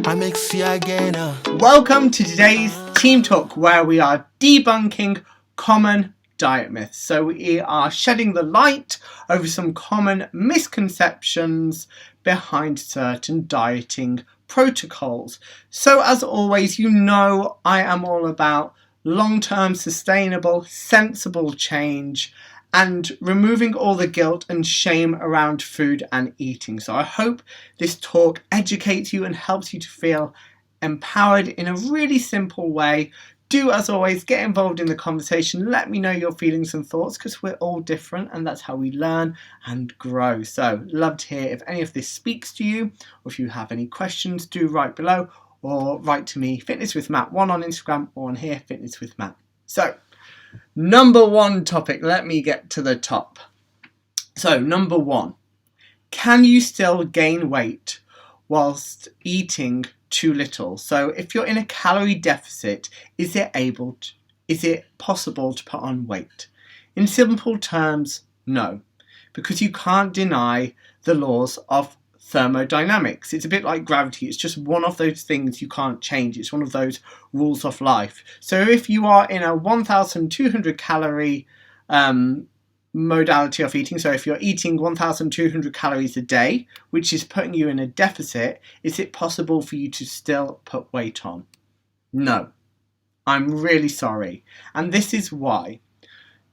I make see again. Welcome to today's Team Talk, where we are debunking common diet myths. So we are shedding the light over some common misconceptions behind certain dieting protocols. So as always, you know I am all about long-term, sustainable, sensible change and removing all the guilt and shame around food and eating. So I hope this talk educates you and helps you to feel empowered in a really simple way. Do, as always, get involved in the conversation. Let me know your feelings and thoughts, because we're all different and that's how we learn and grow. So love to hear if any of this speaks to you, or if you have any questions, do write below or write to me, Fitness with Matt 1 on Instagram, or on here, Fitness with Matt. So number one topic, let me get to the top. So number one, can you still gain weight whilst eating too little? So if you're in a calorie deficit, is it possible to put on weight? In simple terms, no, because you can't deny the laws of thermodynamics. It's a bit like gravity. It's just one of those things you can't change. It's one of those rules of life. So if you are in a 1,200 calorie modality of eating, so if you're eating 1,200 calories a day, which is putting you in a deficit, is it possible for you to still put weight on? No. I'm really sorry. And this is why.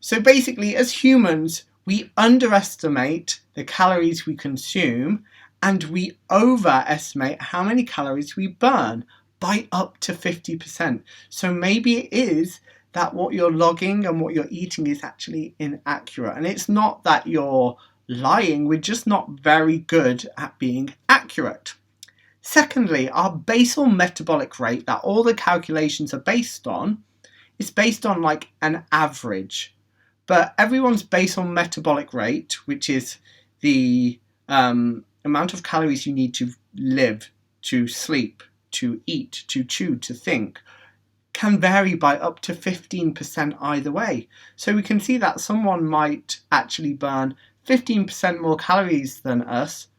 So basically, as humans, we underestimate the calories we consume and we overestimate how many calories we burn by up to 50%. So maybe it is that what you're logging and what you're eating is actually inaccurate. And it's not that you're lying, we're just not very good at being accurate. Secondly, our basal metabolic rate that all the calculations are based on is based on like an average. But everyone's basal metabolic rate, which is the amount of calories you need to live, to sleep, to eat, to chew, to think, can vary by up to 15% either way. So we can see that someone might actually burn 15% more calories than us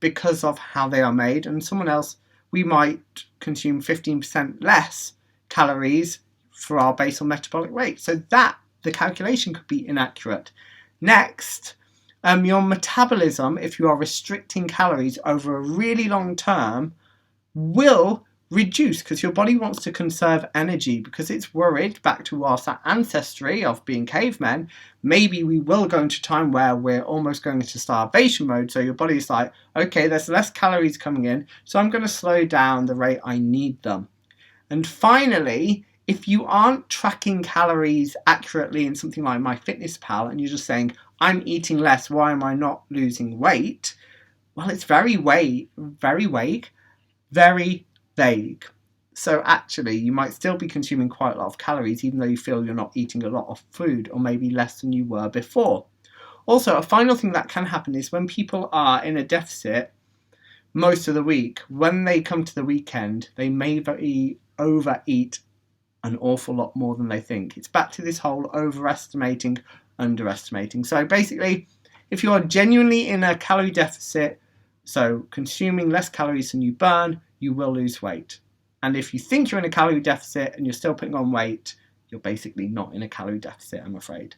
because of how they are made, and someone else, we might consume 15% less calories for our basal metabolic rate. So that the calculation could be inaccurate. Next, your metabolism, if you are restricting calories over a really long term, will reduce because your body wants to conserve energy because it's worried, back to our ancestry of being cavemen, maybe we will go into time where we're almost going into starvation mode. So your body's like, okay, there's less calories coming in, so I'm going to slow down the rate I need them. And finally, if you aren't tracking calories accurately in something like MyFitnessPal and you're just saying, I'm eating less, why am I not losing weight? Well, it's very vague. So actually, you might still be consuming quite a lot of calories even though you feel you're not eating a lot of food, or maybe less than you were before. Also, a final thing that can happen is when people are in a deficit most of the week, when they come to the weekend, they may overeat an awful lot more than they think. It's back to this whole overestimating, underestimating. So basically, if you are genuinely in a calorie deficit, so consuming less calories than you burn, you will lose weight. And if you think you're in a calorie deficit and you're still putting on weight, you're basically not in a calorie deficit, I'm afraid.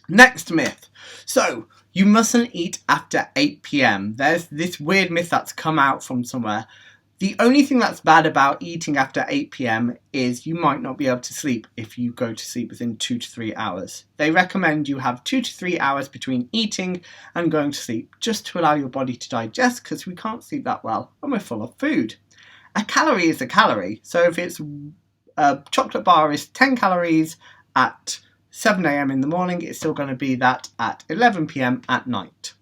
Next myth. So, you mustn't eat after 8 p.m. There's this weird myth that's come out from somewhere. The only thing that's bad about eating after 8 p.m. is you might not be able to sleep if you go to sleep within 2 to 3 hours. They recommend you have 2 to 3 hours between eating and going to sleep, just to allow your body to digest, because we can't sleep that well when we're full of food. A calorie is a calorie. So if it's a chocolate bar is 10 calories at 7 a.m. in the morning, it's still going to be that at 11 p.m. at night.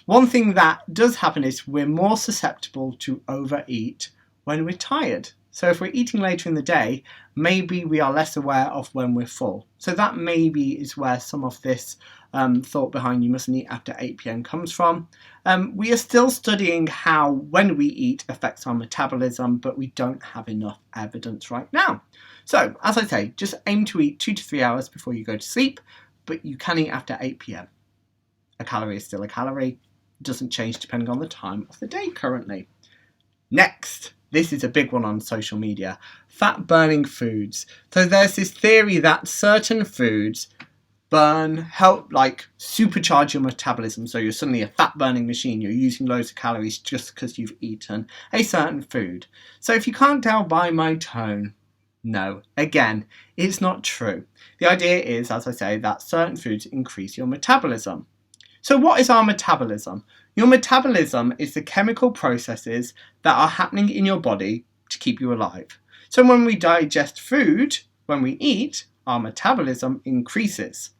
One thing that does happen is we're more susceptible to overeat when we're tired. So if we're eating later in the day, maybe we are less aware of when we're full. So that maybe is where some of this thought behind you mustn't eat after 8 p.m. comes from. We are still studying how when we eat affects our metabolism, but we don't have enough evidence right now. So as I say, just aim to eat 2 to 3 hours before you go to sleep, but you can eat after 8 p.m. A calorie is still a calorie. It doesn't change depending on the time of the day currently. Next, this is a big one on social media, fat burning foods. So there's this theory that certain foods help like supercharge your metabolism, so you're suddenly a fat burning machine. You're using loads of calories just because you've eaten a certain food. So if you can't tell by my tone, no, again, it's not true. The idea is, as I say, that certain foods increase your metabolism. So what is our metabolism? Your metabolism is the chemical processes that are happening in your body to keep you alive. So when we digest food, when we eat, our metabolism increases.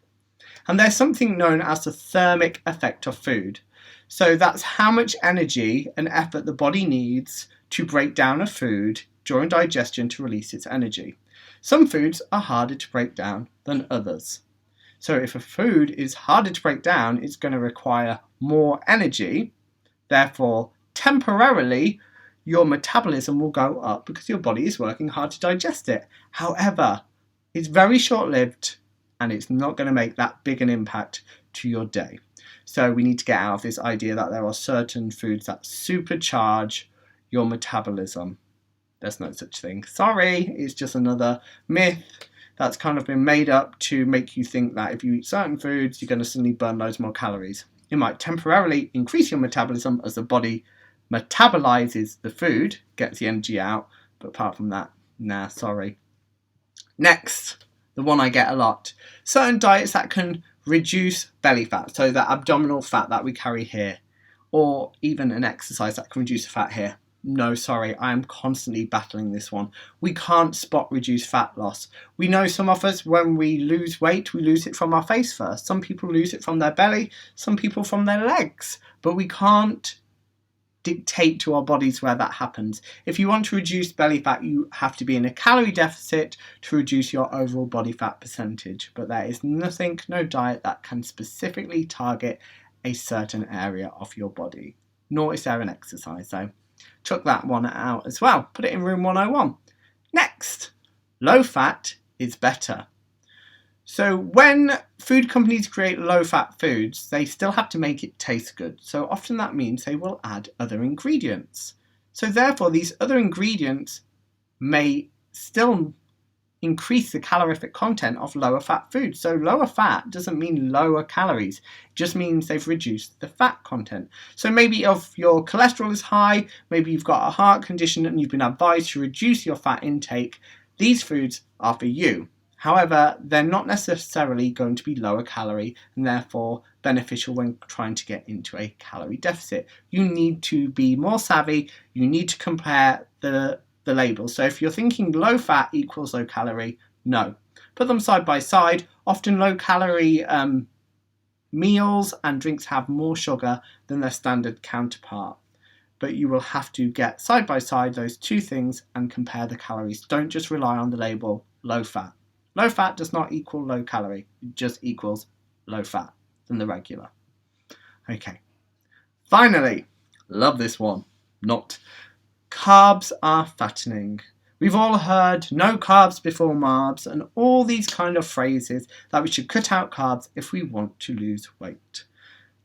And there's something known as the thermic effect of food. So that's how much energy and effort the body needs to break down a food during digestion to release its energy. Some foods are harder to break down than others. So if a food is harder to break down, it's going to require more energy. Therefore, temporarily, your metabolism will go up because your body is working hard to digest it. However, it's very short-lived and it's not going to make that big an impact to your day. So we need to get out of this idea that there are certain foods that supercharge your metabolism. There's no such thing. Sorry, it's just another myth that's kind of been made up to make you think that if you eat certain foods, you're going to suddenly burn loads more calories. It might temporarily increase your metabolism as the body metabolizes the food, gets the energy out, but apart from that, nah, sorry. Next, the one I get a lot. Certain diets that can reduce belly fat, so that abdominal fat that we carry here, or even an exercise that can reduce the fat here. No, sorry, I am constantly battling this one. We can't spot reduced fat loss. We know some of us, when we lose weight, we lose it from our face first. Some people lose it from their belly, some people from their legs. But we can't dictate to our bodies where that happens. If you want to reduce belly fat, you have to be in a calorie deficit to reduce your overall body fat percentage. But there is nothing, no diet that can specifically target a certain area of your body. Nor is there an exercise, though. Took that one out as well. Put it in room 101. Next, low fat is better. So when food companies create low-fat foods, they still have to make it taste good. So often that means they will add other ingredients. So therefore, these other ingredients may still increase the calorific content of lower fat foods. So lower fat doesn't mean lower calories. It just means they've reduced the fat content. So maybe if your cholesterol is high, maybe you've got a heart condition and you've been advised to reduce your fat intake, these foods are for you. However, they're not necessarily going to be lower calorie and therefore beneficial when trying to get into a calorie deficit. You need to be more savvy. You need to compare the labels. So if you're thinking low fat equals low calorie, no. Put them side by side. Often low calorie meals and drinks have more sugar than their standard counterpart. But you will have to get side by side those two things and compare the calories. Don't just rely on the label low fat. Low fat does not equal low calorie. It just equals low fat than the regular. Okay. Finally, love this one. Not. Carbs are fattening. We've all heard no carbs before marbs and all these kind of phrases that we should cut out carbs if we want to lose weight.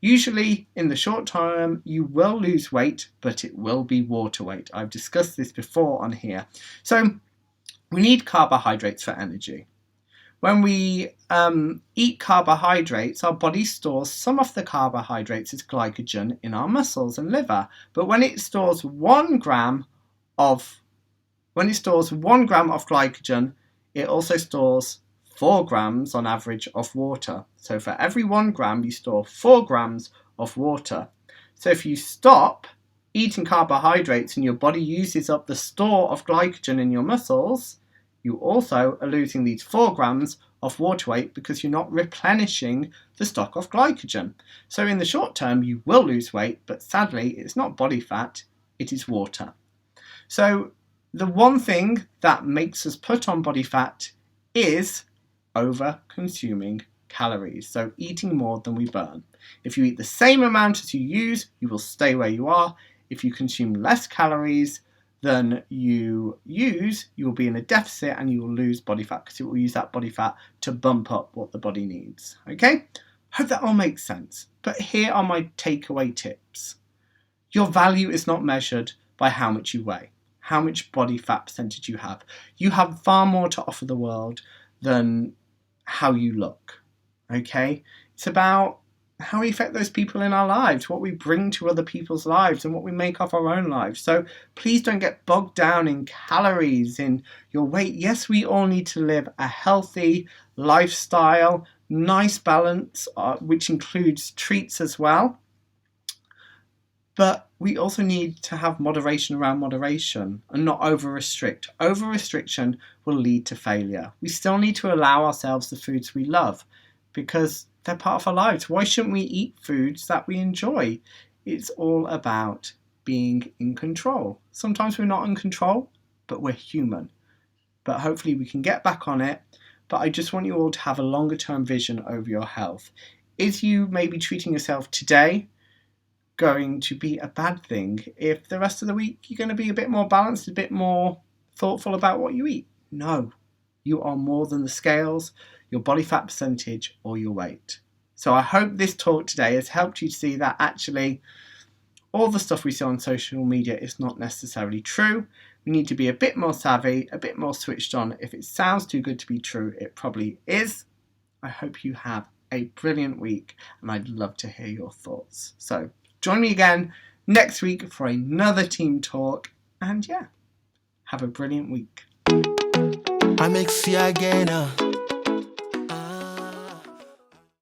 Usually in the short term you will lose weight, but it will be water weight. I've discussed this before on here. So we need carbohydrates for energy. When we eat carbohydrates, our body stores some of the carbohydrates as glycogen in our muscles and liver. But when it stores 1 gram of glycogen, it also stores 4 grams on average of water. So for every 1 gram, you store 4 grams of water. So if you stop eating carbohydrates and your body uses up the store of glycogen in your muscles, you also are losing these 4 grams of water weight because you're not replenishing the stock of glycogen. So in the short term, you will lose weight, but sadly, it's not body fat, it is water. So the one thing that makes us put on body fat is over-consuming calories. So eating more than we burn. If you eat the same amount as you use, you will stay where you are. If you consume less calories than you use, you will be in a deficit and you will lose body fat because it will use that body fat to bump up what the body needs. Okay? Hope that all makes sense. But here are my takeaway tips. Your value is not measured by how much you weigh, how much body fat percentage you have. You have far more to offer the world than how you look, okay? It's about how we affect those people in our lives, what we bring to other people's lives and what we make of our own lives. So please don't get bogged down in calories, in your weight. Yes, we all need to live a healthy lifestyle, nice balance, which includes treats as well. But we also need to have moderation around moderation and not over-restrict. Over-restriction will lead to failure. We still need to allow ourselves the foods we love because they're part of our lives. Why shouldn't we eat foods that we enjoy? It's all about being in control. Sometimes we're not in control, but we're human. But hopefully we can get back on it. But I just want you all to have a longer term vision over your health. Is you maybe treating yourself today going to be a bad thing if the rest of the week you're going to be a bit more balanced, a bit more thoughtful about what you eat? No, you are more than the scales, your body fat percentage, or your weight. So I hope this talk today has helped you see that actually all the stuff we see on social media is not necessarily true. We need to be a bit more savvy, a bit more switched on. If it sounds too good to be true, it probably is. I hope you have a brilliant week and I'd love to hear your thoughts. So join me again next week for another team talk. And yeah, have a brilliant week. I mix you again.